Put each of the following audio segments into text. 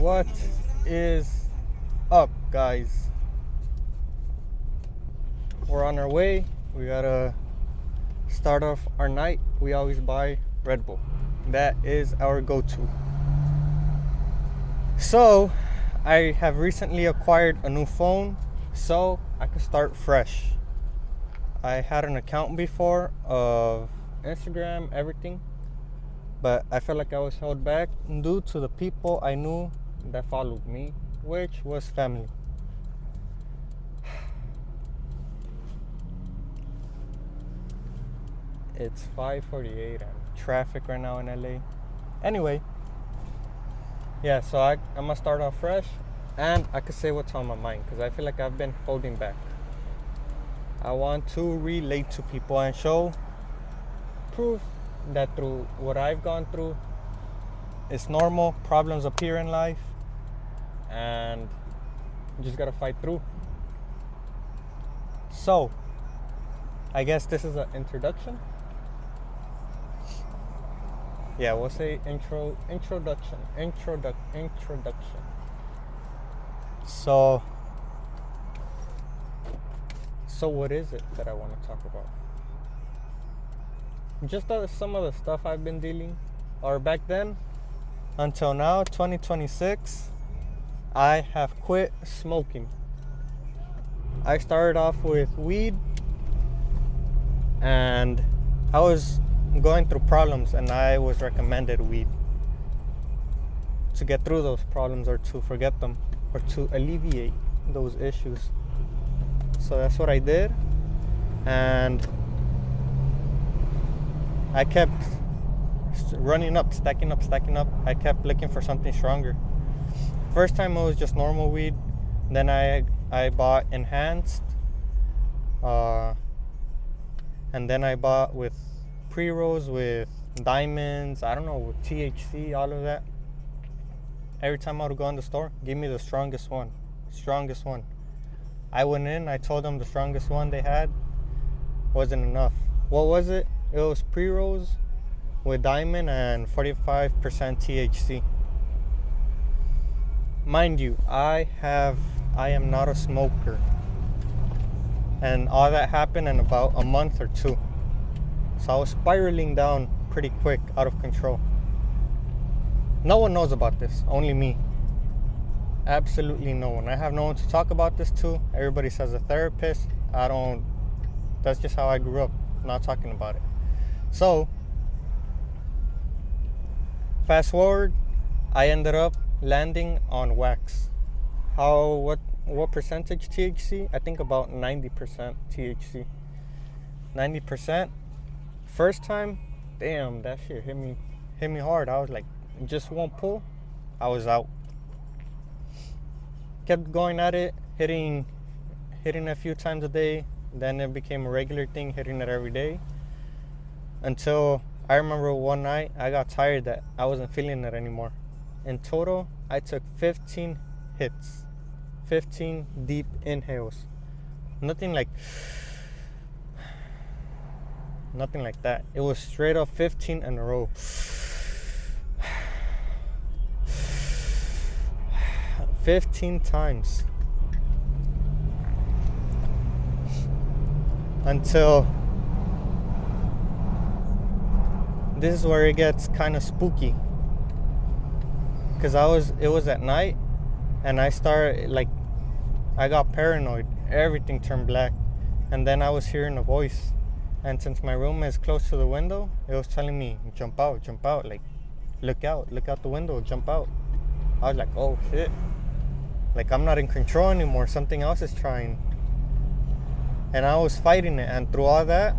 What is up, guys? We're on our way. We gotta start off our night. We always buy Red Bull. That is our go-to. So, I have recently acquired a new phone so I could start fresh. I had an account before of Instagram, everything, but I felt like I was held back due to the people I knew that followed me, which was family. It's 5:48 and traffic right now in LA. Anyway, yeah, so I'm gonna start off fresh and I could say what's on my mind because I feel like I've been holding back. I want to relate to people and show proof that through what I've gone through, it's normal. Problems appear in life and you just gotta fight through. So, I guess this is an introduction. Yeah, we'll say introduction. So what is it that I want to talk about? Just some of the stuff I've been dealing, or back then, until now, 2026, I have quit smoking. I started off with weed, and I was going through problems, and I was recommended weed to get through those problems, or to forget them, or to alleviate those issues. So that's what I did, and I kept running up, stacking up. I kept looking for something stronger. First time it was just normal weed. Then I bought enhanced, and then I bought with pre-rolls, with diamonds, I don't know, with THC, all of that. Every time I would go in the store, give me the strongest one. I went in, I told them the strongest one they had wasn't enough. What was it? It was pre-rolls with diamond and 45% THC. Mind you, I am not a smoker. And all that happened in about a month or two. So I was spiraling down pretty quick, out of control. No one knows about this, only me. Absolutely no one. I have no one to talk about this to. Everybody says a therapist. That's just how I grew up, not talking about it. So, fast forward, I ended up landing on wax. What percentage THC? I think about 90% THC. 90%. First time, damn, that shit hit me hard. I was like, just one pull, I was out. Kept going at it, hitting a few times a day. Then it became a regular thing, hitting it every day. Until I remember one night, I got tired that I wasn't feeling it anymore. In total, I took 15 hits, 15 deep inhales. Nothing like that. It was straight up 15 in a row. 15 times. Until this is where it gets kind of spooky. Cause it was at night, and I got paranoid. Everything turned black, and then I was hearing a voice. And since my room is close to the window, it was telling me, jump out, like, look out the window, jump out. I was like, oh shit. Like, I'm not in control anymore. Something else is trying. And I was fighting it. And through all that,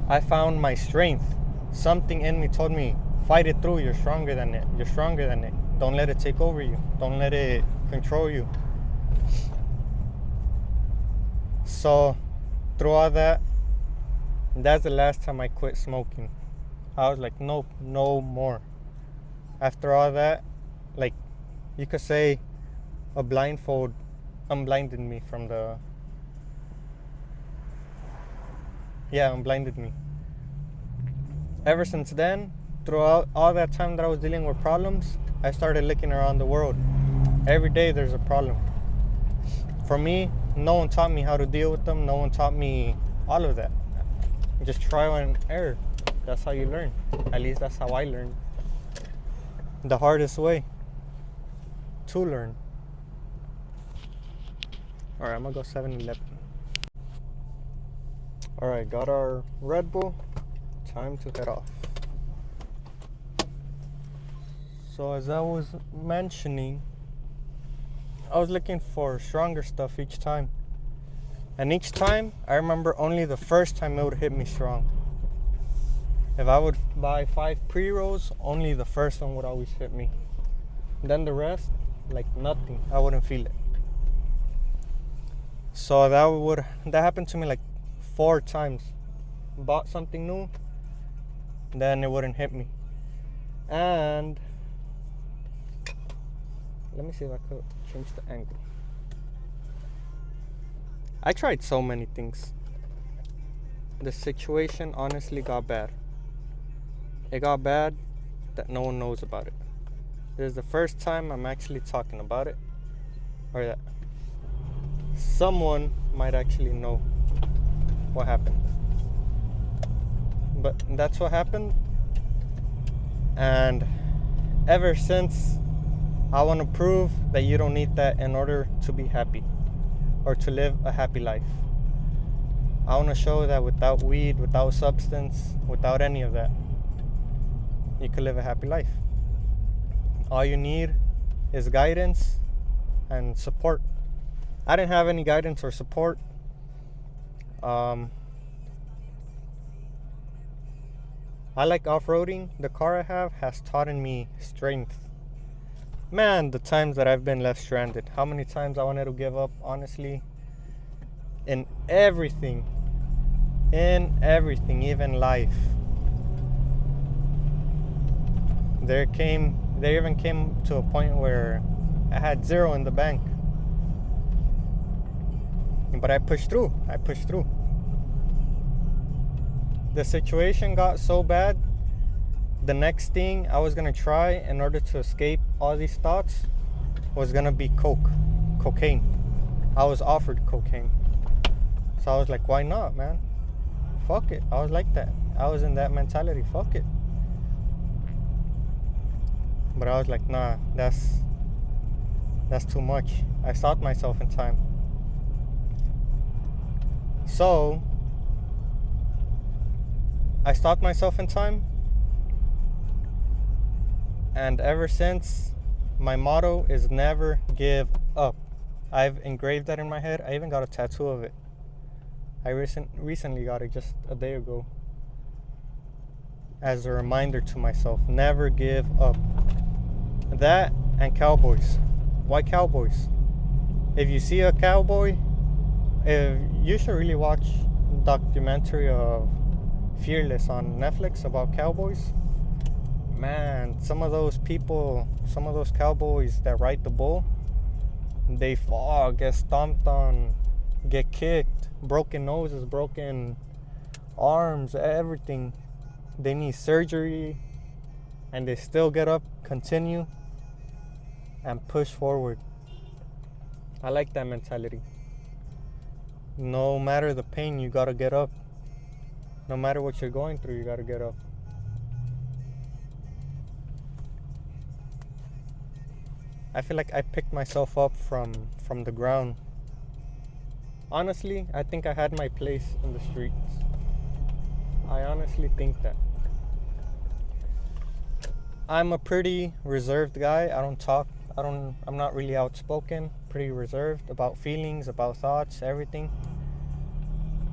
I found my strength. Something in me told me, fight it through. You're stronger than it. Don't let it take over you. Don't let it control you. So, through all that, that's the last time I quit smoking. I was like, nope, no more. After all that, like, you could say a blindfold unblinded me from the... Yeah, unblinded me. Ever since then, throughout all that time that I was dealing with problems, I started looking around the world. Every day there's a problem. For me, no one taught me how to deal with them. No one taught me all of that. Just trial and error. That's how you learn. At least that's how I learned. The hardest way to learn. Alright, I'm gonna go 7-Eleven. Alright, got our Red Bull. Time to head off. So as I was mentioning, I was looking for stronger stuff each time. And each time, I remember only the first time it would hit me strong. If I would buy 5 pre-rolls, only the first one would always hit me. Then the rest, like nothing. I wouldn't feel it. So that happened to me like 4 times. Bought something new, then it wouldn't hit me. And let me see if I could change the angle. I tried so many things. The situation honestly got bad. It got bad that no one knows about it. This is the first time I'm actually talking about it, or that someone might actually know what happened. But that's what happened. And ever since, I want to prove that you don't need that in order to be happy or to live a happy life. I want to show that without weed, without substance, without any of that, you can live a happy life. All you need is guidance and support. I didn't have any guidance or support. I like off-roading. The car I have has taught me strength. Man, the times that I've been left stranded. How many times I wanted to give up, honestly. In everything. Even life. There even came to a point where I had 0 in the bank. But I pushed through. The situation got so bad, the next thing I was going to try in order to escape all these thoughts was going to be cocaine. I was offered cocaine. So I was like, why not, man? Fuck it. I was like that. I was in that mentality. Fuck it. But I was like, nah, that's too much. I stopped myself in time. So I stopped myself in time, and ever since, my motto is never give up. I've engraved that in my head. I even got a tattoo of it. I recently got it just a day ago as a reminder to myself, never give up. That and cowboys. Why cowboys? If you see a cowboy, you should really watch a documentary of Fearless on Netflix about cowboys. Man, some of those cowboys that ride the bull, they fall, get stomped on, get kicked, broken noses, broken arms, everything. They need surgery, and they still get up, continue, and push forward. I like that mentality. No matter the pain, you gotta get up. No matter what you're going through, you gotta get up. I feel like I picked myself up from the ground. Honestly, I think I had my place in the streets. I honestly think that. I'm a pretty reserved guy. I don't talk. I'm not really outspoken. Pretty reserved about feelings, about thoughts, everything.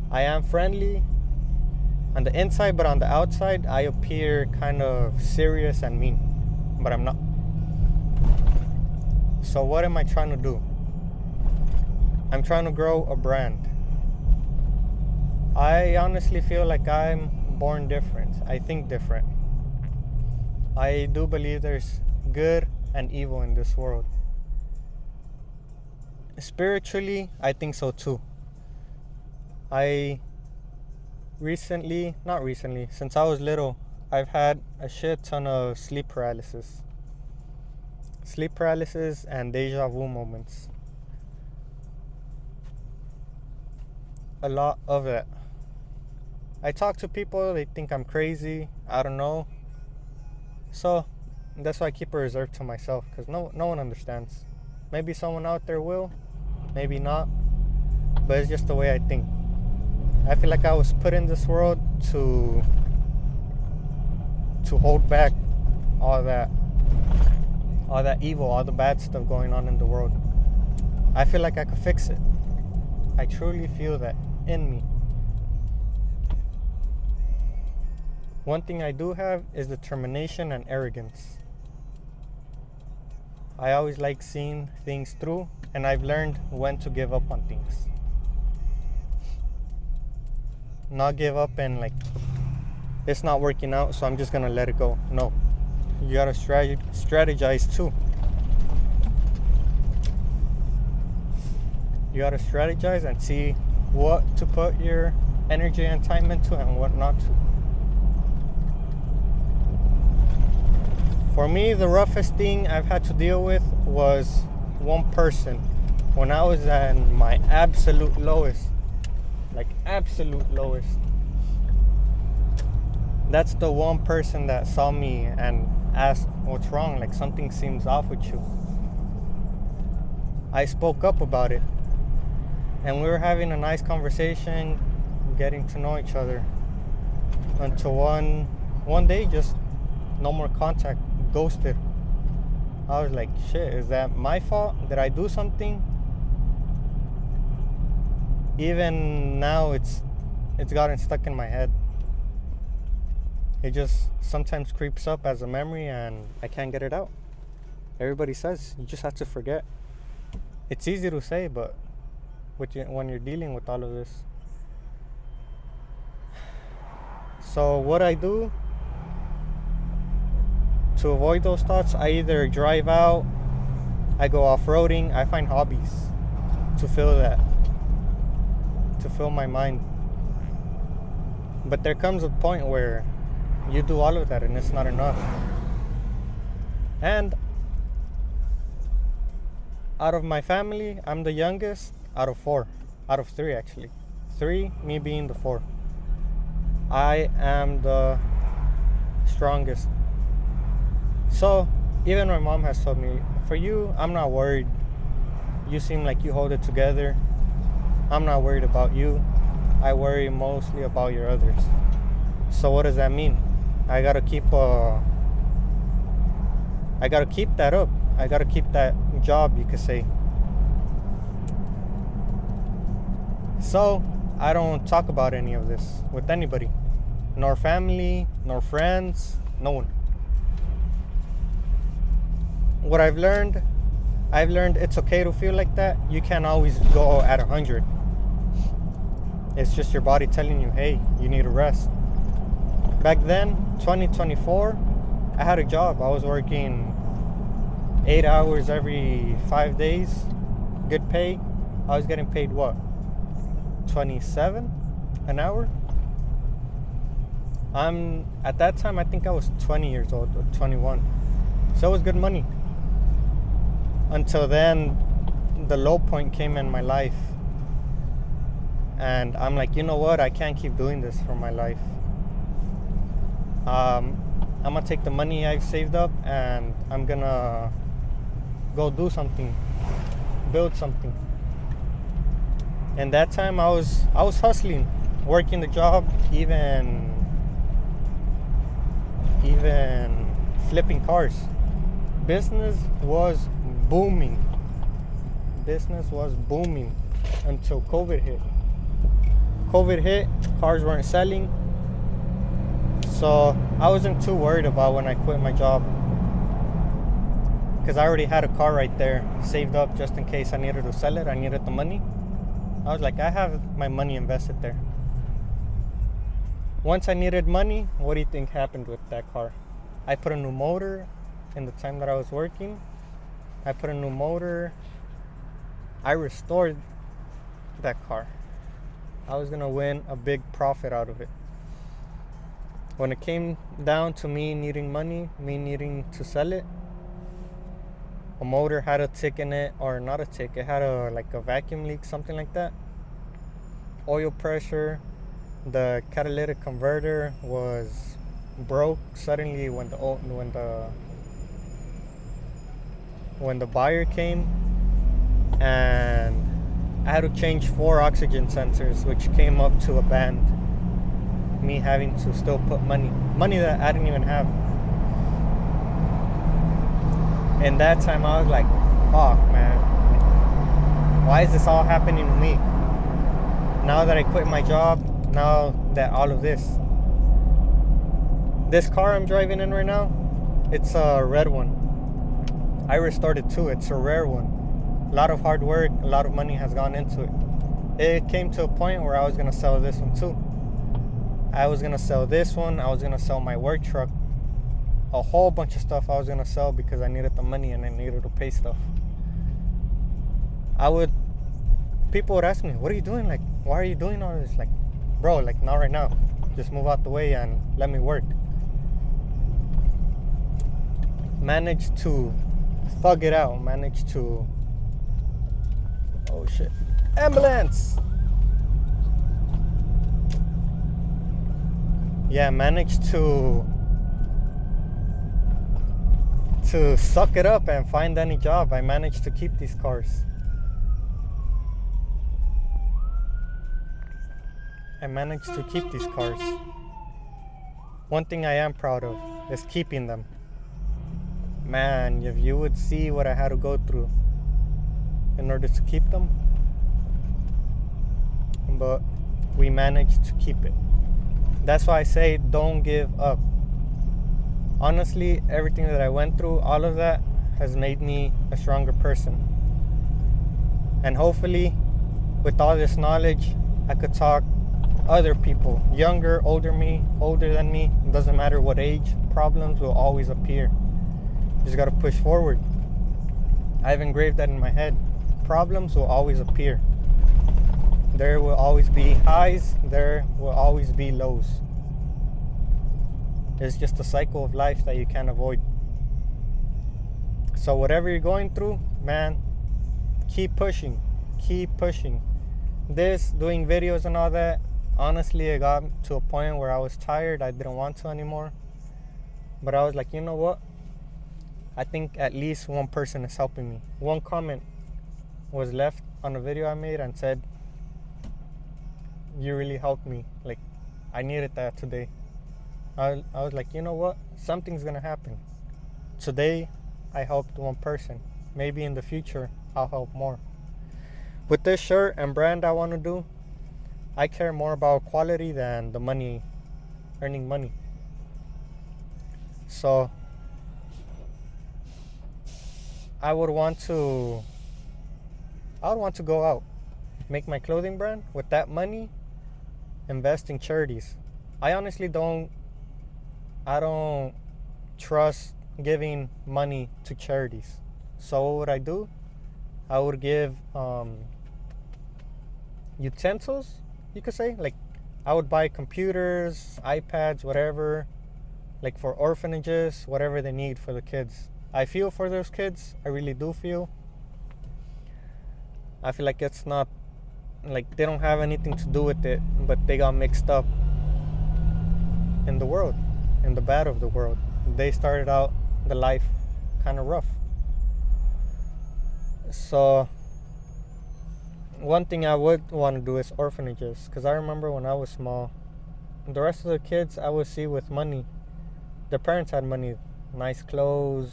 I am friendly on the inside, but on the outside, I appear kind of serious and mean. But I'm not. So what am I trying to do? I'm trying to grow a brand. I honestly feel like I'm born different. I think different. I do believe there's good and evil in this world. Spiritually, I think so too. Since I was little, I've had a shit ton of sleep paralysis. sleep paralysis, and deja vu moments. A lot of it. I talk to people, they think I'm crazy. I don't know. So that's why I keep it reserved to myself, because no one understands. Maybe someone out there will, maybe not, but it's just the way I think. I feel like I was put in this world to hold back all that evil, all the bad stuff going on in the world. I feel like I could fix it. I truly feel that in me. One thing I do have is determination and arrogance. I always like seeing things through, and I've learned when to give up on things. Not give up and like, it's not working out, so I'm just gonna let it go. No, you gotta strategize too. You gotta strategize and see what to put your energy and time into and what not to. For me, the roughest thing I've had to deal with was one person when I was at my absolute lowest. Like absolute lowest. That's the one person that saw me and asked, what's wrong? Like something seems off with you. I spoke up about it. And we were having a nice conversation, getting to know each other. Until one day, just no more contact, ghosted. I was like, shit, is that my fault? Did I do something? Even now, it's gotten stuck in my head. It just sometimes creeps up as a memory and I can't get it out. Everybody says you just have to forget. It's easy to say, but when you're dealing with all of this. So what I do to avoid those thoughts, I either drive out, I go off-roading, I find hobbies to fill my mind. But there comes a point where you do all of that and it's not enough. And out of my family, I'm the youngest out of 3 actually. 3, me being the 4. I am the strongest. So even my mom has told me, for you, I'm not worried. You seem like you hold it together. I'm not worried about you. I worry mostly about your others. So what does that mean? I gotta keep that up. I gotta keep that job, you could say. So I don't talk about any of this with anybody, nor family, nor friends, no one. What I've learned it's okay to feel like that. You can't always go at 100. It's just your body telling you, hey, you need a rest. Back then, 2024, I had a job. I was working 8 hours every 5 days, good pay. I was getting paid what? 27 an hour? At that time, I think I was 20 years old or 21. So it was good money. Until then, the low point came in my life. And I'm like, you know what? I can't keep doing this for my life. I'm gonna take the money I've saved up and I'm gonna go do something, build something. And that time I was hustling, working the job, even flipping cars. Business was booming until COVID hit. Cars weren't selling. So I wasn't too worried about when I quit my job, because I already had a car right there saved up just in case I needed to sell it. I needed the money. I was like, I have my money invested there. Once I needed money, what do you think happened with that car? I put a new motor in the time that I was working. I restored that car. I was gonna win a big profit out of it. When it came down to me needing money, me needing to sell it, a motor had a tick in it, or not a tick, it had a vacuum leak, something like that. Oil pressure, the catalytic converter was broke suddenly when the buyer came, and I had to change 4 oxygen sensors, which came up to a band. Me having to still put money that I didn't even have. And that time I was like, fuck, man, why is this all happening to me? Now that I quit my job, now that all of this car I'm driving in right now, it's a red one. I restored it too. It's a rare one. A lot of hard work, a lot of money has gone into it. It came to a point where I was gonna sell this one too. I was gonna sell this one. I was gonna sell my work truck. A whole bunch of stuff I was gonna sell because I needed the money and I needed to pay stuff. People would ask me, what are you doing? Like, why are you doing all this? Like, bro, like, not right now. Just move out the way and let me work. Managed to thug it out. Oh shit. Ambulance! Yeah, managed to suck it up and find any job. I managed to keep these cars. One thing I am proud of is keeping them. Man, if you would see what I had to go through in order to keep them. But we managed to keep it. That's why I say don't give up. Honestly, everything that I went through, all of that has made me a stronger person. And hopefully, with all this knowledge, I could talk other people, younger, older than me, it doesn't matter what age, problems will always appear. You just gotta push forward. I've engraved that in my head. Problems will always appear. There will always be highs, there will always be lows. It's just a cycle of life that you can't avoid. So whatever you're going through, man, keep pushing. Doing videos and all that, honestly, it got to a point where I was tired. I didn't want to anymore. But I was like, you know what? I think at least one person is helping me. One comment was left on a video I made and said, you really helped me. Like, I needed that today. I was like, you know what? Something's gonna happen. Today, I helped one person. Maybe in the future, I'll help more. With this shirt and brand I want to do, I care more about quality than the money, earning money. So, I would want to go out, make my clothing brand. With that money, invest in charities. I honestly don't trust giving money to charities. So what would I do? I would give utensils, you could say. Like, I would buy computers, iPads, whatever, like for orphanages, whatever they need for the kids. I feel for those kids. I really do feel. I feel like it's not, like, they don't have anything to do with it, but they got mixed up in the world, in the bad of the world. They started out the life kind of rough. So one thing I would want to do is orphanages, because I remember when I was small, the rest of the kids I would see with money, their parents had money, nice clothes,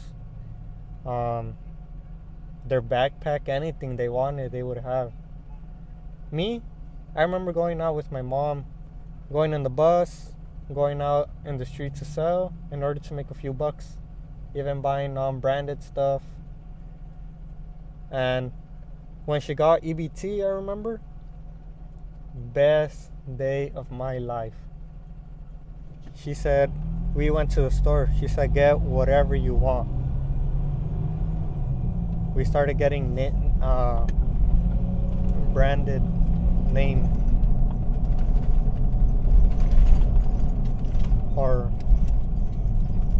their backpack, anything they wanted they would have. Me, I remember going out with my mom, going on the bus, going out in the street to sell in order to make a few bucks, even buying branded stuff. And when she got EBT, I remember, best day of my life. She said, we went to the store, she said, get whatever you want. We started getting branded name, or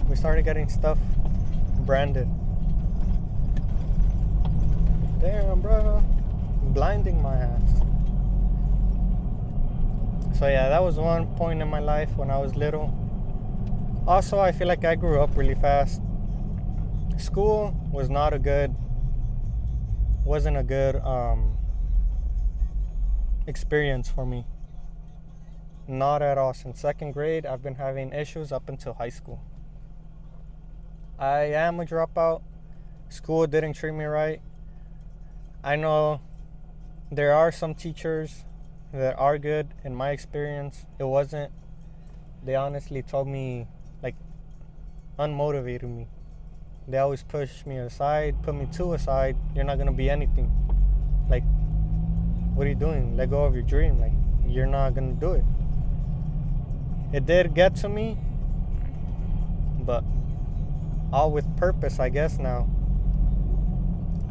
we started getting stuff branded. damn, bro, blinding my ass. So yeah, that was one point in my life when I was little. Also, I feel like I grew up really fast. School wasn't a good experience for me. Not at all. Since second grade, I've been having issues up until high school. I am a dropout. School didn't treat me right. I know there are some teachers that are good. In my experience, it wasn't. They honestly told me, like, unmotivated me. They always push me aside, put me to a side. You're not gonna be anything. Like, what are you doing? Let go of your dream. Like, you're not gonna do it. It did get to me, but all with purpose, I guess. Now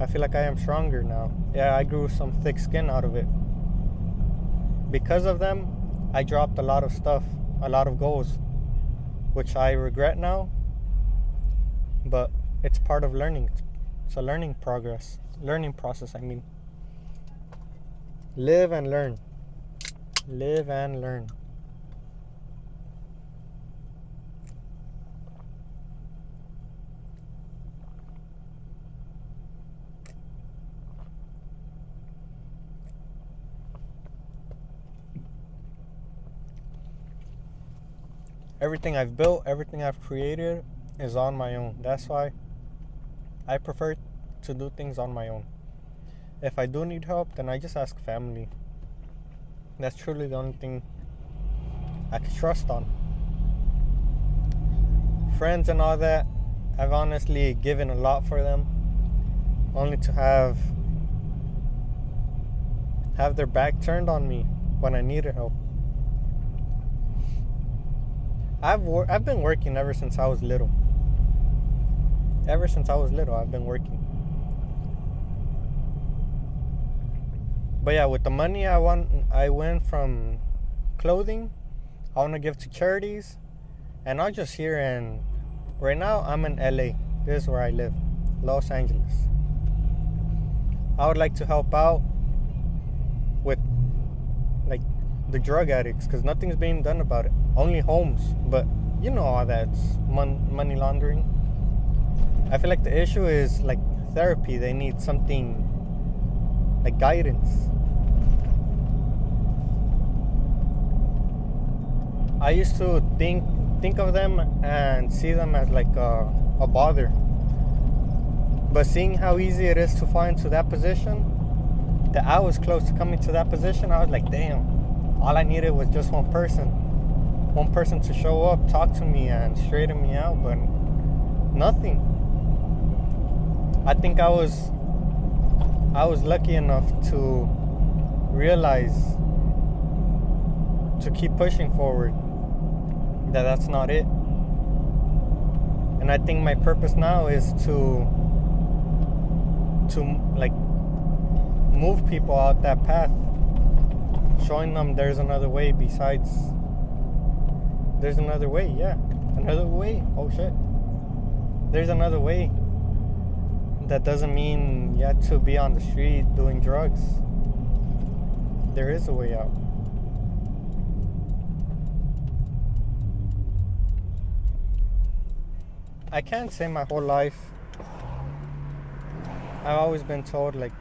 I feel like I am stronger now. Yeah, I grew some thick skin out of it. Because of them, I dropped a lot of stuff, a lot of goals, which I regret now, but it's part of learning. It's a learning process, I mean. Live and learn. Live and learn. Everything I've built, everything I've created is on my own. That's why I prefer to do things on my own. If I do need help, then I just ask family. That's truly the only thing I can trust on. Friends and all that, I've honestly given a lot for them, only to have their back turned on me when I needed help. I've been working ever since I was little. Ever since I was little, I've been working. But yeah, with the money I went from clothing, I want to give to charities, and not just here in. Right now, I'm in LA. This is where I live, Los Angeles. I would like to help out with, like, the drug addicts, because nothing's being done about it. Only homes, but you know all that's money laundering. I feel like the issue is like therapy. They need something like guidance. I used to think of them and see them as like a bother, but seeing how easy it is to fall into that position, that I was close to coming to that position, I was like, damn, all I needed was just one person to show up, talk to me, and straighten me out, but nothing. I think I was lucky enough to realize, to keep pushing forward, that that's not it. And I think my purpose now is to like move people out that path, showing them there's another way besides. There's another way, yeah. Another way. Oh shit. There's another way. That doesn't mean you have to be on the street doing drugs. There is a way out. I can't say my whole life. I've always been told, like,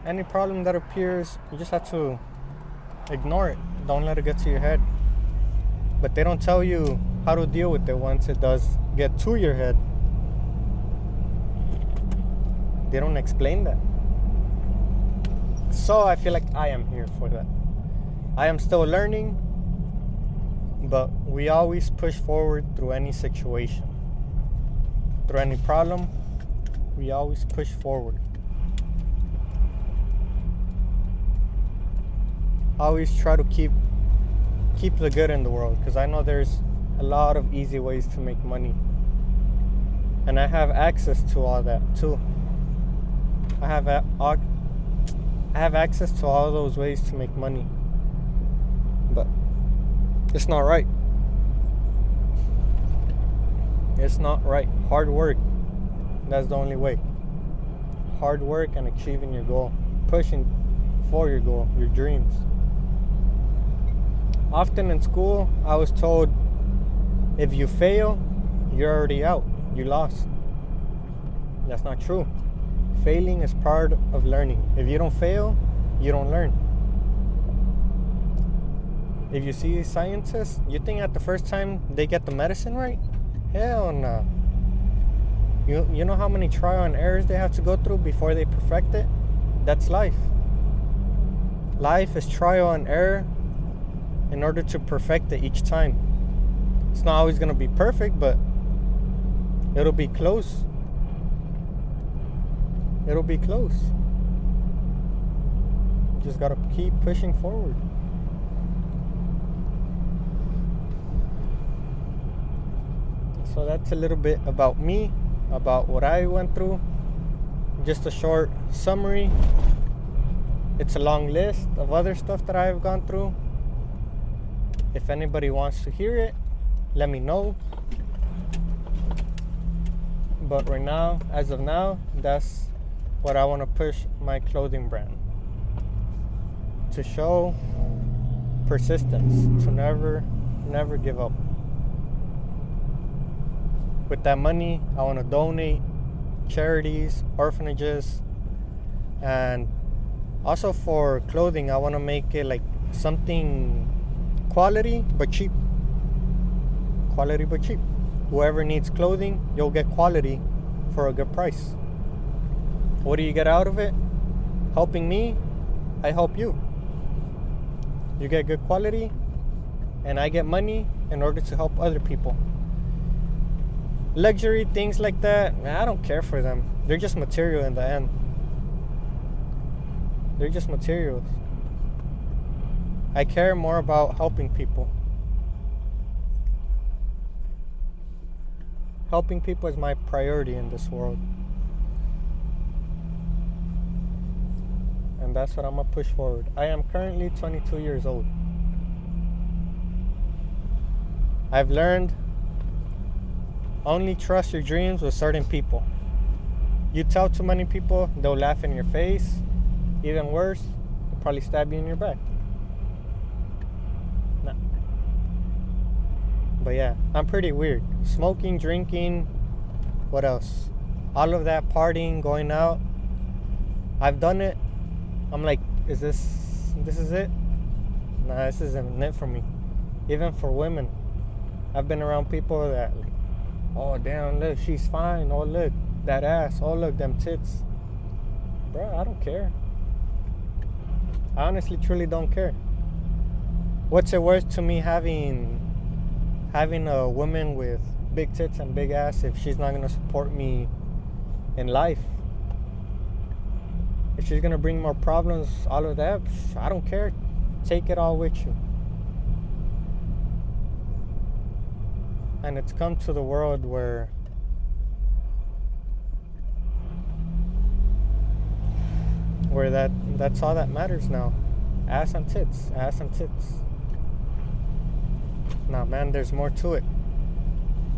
any problem that appears, you just have to ignore it. Don't let it get to your head. But they don't tell you how to deal with it once it does get to your head. They don't explain that. So I feel like I am here for that. I am still learning, but we always push forward through any situation. Through any problem, we always push forward. Always try to keep the good in the world, because I know there's a lot of easy ways to make money, and I have access to all that too. I have access to all those ways to make money, but it's not right. It's not right. Hard work, that's the only way. hard work and achieving your goal, pushing for your goal, your dreams. Often in school, I was told, if you fail, you're already out. You lost. That's not true. Failing is part of learning. If you don't fail, you don't learn. If you see scientists, you think at the first time they get the medicine right? Hell no. You know how many trial and errors they have to go through before they perfect it? That's life. Life is trial and error in order to perfect it each time. It's not always going to be perfect, but it'll be close. It'll be close. You just got to keep pushing forward. So that's a little bit about me, about what I went through. Just a short summary. It's a long list of other stuff that I've gone through. If anybody wants to hear it, let me know. But right now, as of now, that's what I want to push my clothing brand. To show persistence, to never give up. With that money, I want to donate charities, orphanages, and also for clothing, I want to make it like something quality but cheap. Quality but cheap. Whoever needs clothing, you'll get quality for a good price. What do you get out of it? Helping me, I help you. You get good quality, and I get money in order to help other people. Luxury things like that, I don't care for them. They're just material in the end. They're just materials. I care more about helping people. Helping people is my priority in this world. And that's what I'm going to push forward. I am currently 22 years old. I've learned only trust your dreams with certain people. You tell too many people, they'll laugh in your face. Even worse, they'll probably stab you in your back. Nah. But yeah, I'm pretty weird. Smoking, drinking, what else? All of that, partying, going out. I've done it. I'm like, this is it? Nah, this isn't it for me. Even for women. I've been around people that, like, oh damn, look, she's fine. Oh look, that ass. Oh look, them tits. Bro, I don't care. I honestly, truly don't care. What's it worth to me having a woman with big tits and big ass if she's not gonna support me in life? If she's gonna bring more problems, all of that, I don't care. Take it all with you. And it's come to the world where that's all that matters now. Ass and tits. Ass and tits. Nah, man, there's more to it.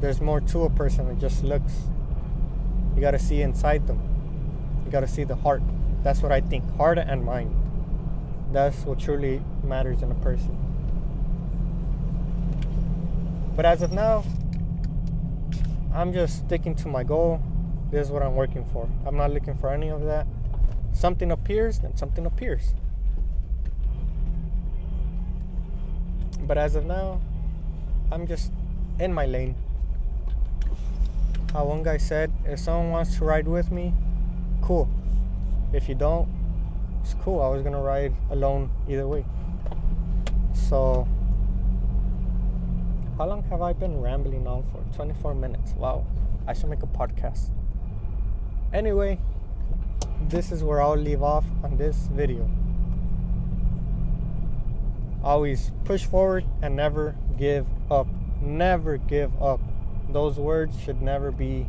There's more to a person than just looks. You gotta see inside them. You gotta see the heart. That's what I think. Heart and mind. That's what truly matters in a person. But as of now, I'm just sticking to my goal. This is what I'm working for. I'm not looking for any of that. Something appears, then something appears. But as of now, I'm just in my lane. How one guy said, if someone wants to ride with me, cool. If you don't, it's cool. I was gonna ride alone either way. So, how long have I been rambling on for? 24 minutes. Wow. I should make a podcast. Anyway, this is where I'll leave off on this video. Always push forward and never give up. Never give up. Those words should never be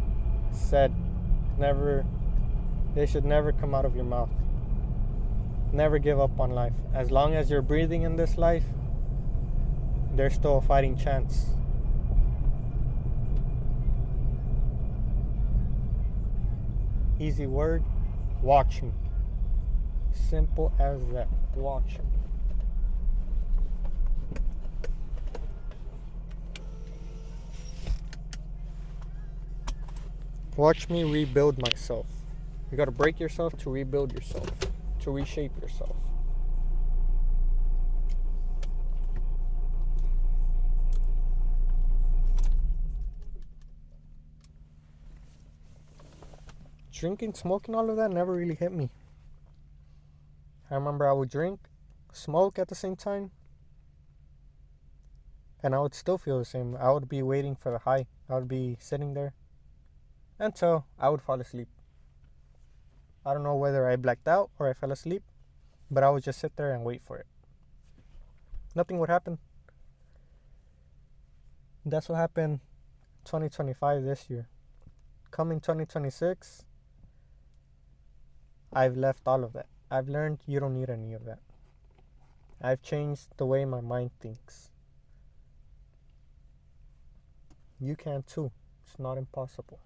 said. They should never come out of your mouth. Never give up on life. As long as you're breathing in this life, there's still a fighting chance. Easy word, Watch me. Simple as that. Watch me. Watch me rebuild myself. You gotta break yourself to rebuild yourself, to reshape yourself. Drinking, smoking, all of that never really hit me. I remember I would drink, smoke at the same time, and I would still feel the same. I would be waiting for the high. I would be sitting there until I would fall asleep. I don't know whether I blacked out or I fell asleep, but I would just sit there and wait for it. Nothing would happen. That's what happened 2025 this year. Coming 2026, I've left all of that. I've learned you don't need any of that. I've changed the way my mind thinks. You can too. It's not impossible.